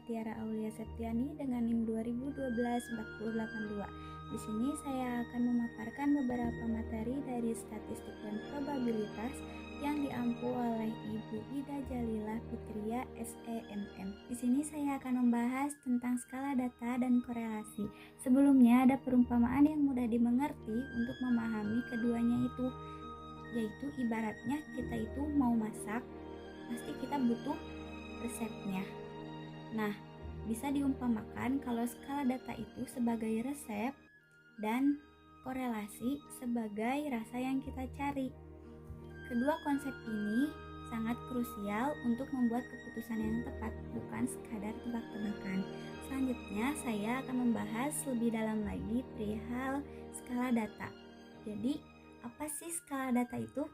Tiara Aulia Septiani dengan NIM 2012-4082. Di sini saya akan memaparkan beberapa materi dari statistik dan probabilitas yang diampu oleh Ibu Ida Jalila Fitria SEMM. Di sini saya akan membahas tentang skala data dan korelasi. Sebelumnya ada perumpamaan yang mudah dimengerti untuk memahami keduanya itu, yaitu ibaratnya kita itu mau masak, pasti kita butuh resepnya. Nah, bisa diumpamakan kalau skala data itu sebagai resep dan korelasi sebagai rasa yang kita cari. Kedua konsep ini sangat krusial untuk membuat keputusan yang tepat, bukan sekadar tebak-tebakan. Selanjutnya, saya akan membahas lebih dalam lagi perihal skala data. Jadi, apa sih skala data itu?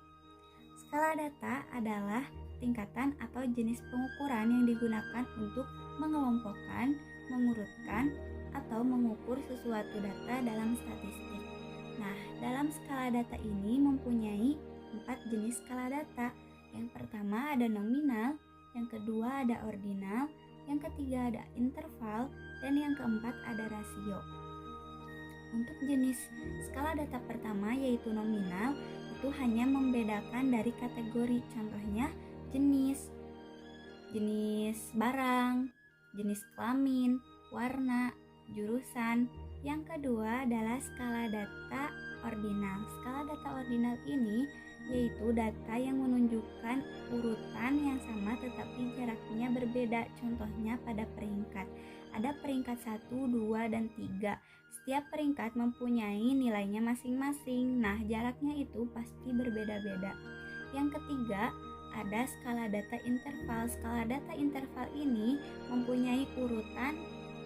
Skala data adalah tingkatan atau jenis pengukuran yang digunakan untuk mengelompokkan, mengurutkan, atau mengukur sesuatu data dalam statistik. Nah, dalam skala data ini mempunyai 4 jenis skala data. Yang pertama ada nominal, yang kedua ada ordinal, yang ketiga ada interval, dan yang keempat ada rasio. Untuk jenis skala data pertama yaitu nominal, itu hanya membedakan dari kategori, contohnya jenis barang, jenis kelamin, warna, jurusan. Yang kedua adalah skala data ordinal. Skala data ordinal ini yaitu data yang menunjukkan urutan yang sama tetapi jaraknya berbeda, contohnya pada peringkat. Ada peringkat 1, 2, dan 3. Setiap peringkat mempunyai nilainya masing-masing. Nah, jaraknya itu pasti berbeda-beda. Yang ketiga, ada skala data interval. Skala data interval ini mempunyai urutan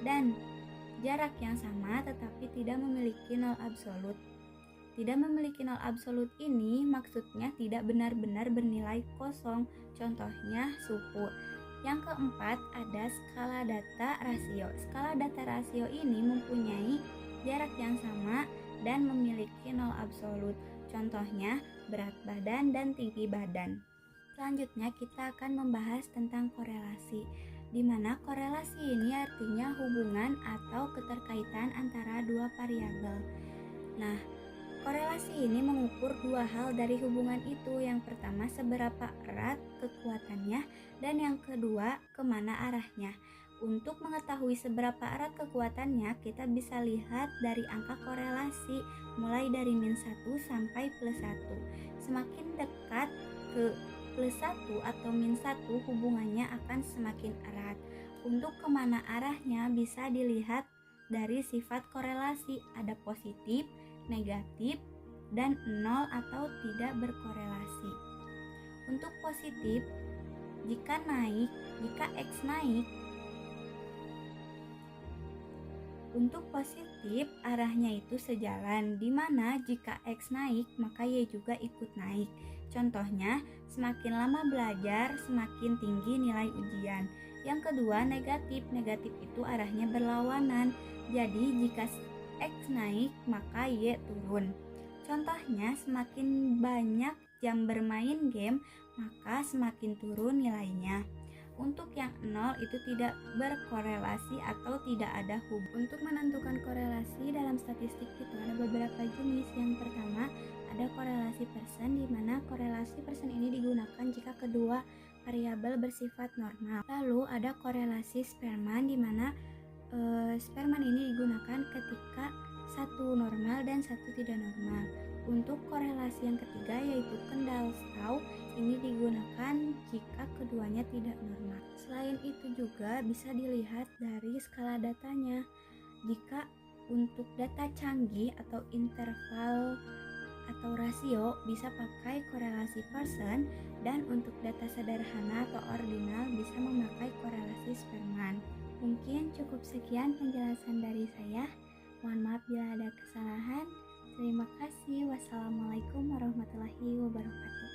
dan jarak yang sama tetapi tidak memiliki nol absolut. Tidak memiliki nol absolut ini maksudnya tidak benar-benar bernilai kosong, contohnya suhu. Yang keempat ada skala data rasio. Skala data rasio ini mempunyai jarak yang sama dan memiliki nol absolut, contohnya berat badan dan tinggi badan. Selanjutnya kita akan membahas tentang korelasi, di mana korelasi ini artinya hubungan atau keterkaitan antara dua variabel. Nah, korelasi ini mengukur dua hal dari hubungan itu. Yang pertama, seberapa erat kekuatannya, dan yang kedua, kemana arahnya. Untuk mengetahui seberapa erat kekuatannya, kita bisa lihat dari angka korelasi, mulai dari -1 sampai +1. Semakin dekat ke +1 atau -1, hubungannya akan semakin erat. Untuk kemana arahnya bisa dilihat dari sifat korelasi, ada positif, negatif, dan 0 atau tidak berkorelasi. Untuk positif, jika X naik, untuk positif arahnya itu sejalan, di mana jika X naik maka Y juga ikut naik. Contohnya, semakin lama belajar semakin tinggi nilai ujian. Yang kedua, negatif itu arahnya berlawanan. Jadi jika X naik maka Y turun. Contohnya, semakin banyak jam bermain game maka semakin turun nilainya. Untuk yang 0 itu tidak berkorelasi atau tidak ada hubungan. Untuk menentukan korelasi dalam statistik itu ada beberapa jenis. Yang pertama ada korelasi persen, di mana korelasi persen ini digunakan jika kedua variabel bersifat normal. Lalu ada korelasi Spearman, di mana Spearman ini digunakan ketika satu normal dan satu tidak normal. Untuk korelasi yang ketiga yaitu Kendall-Stau, ini digunakan jika keduanya tidak normal. Selain itu juga bisa dilihat dari skala datanya. Jika untuk data canggih atau interval atau rasio bisa pakai korelasi Pearson, dan untuk data sederhana atau ordinal bisa memakai korelasi Spearman. Mungkin cukup sekian penjelasan dari saya. Mohon maaf bila ada kesalahan. Terima kasih. Wassalamualaikum warahmatullahi wabarakatuh.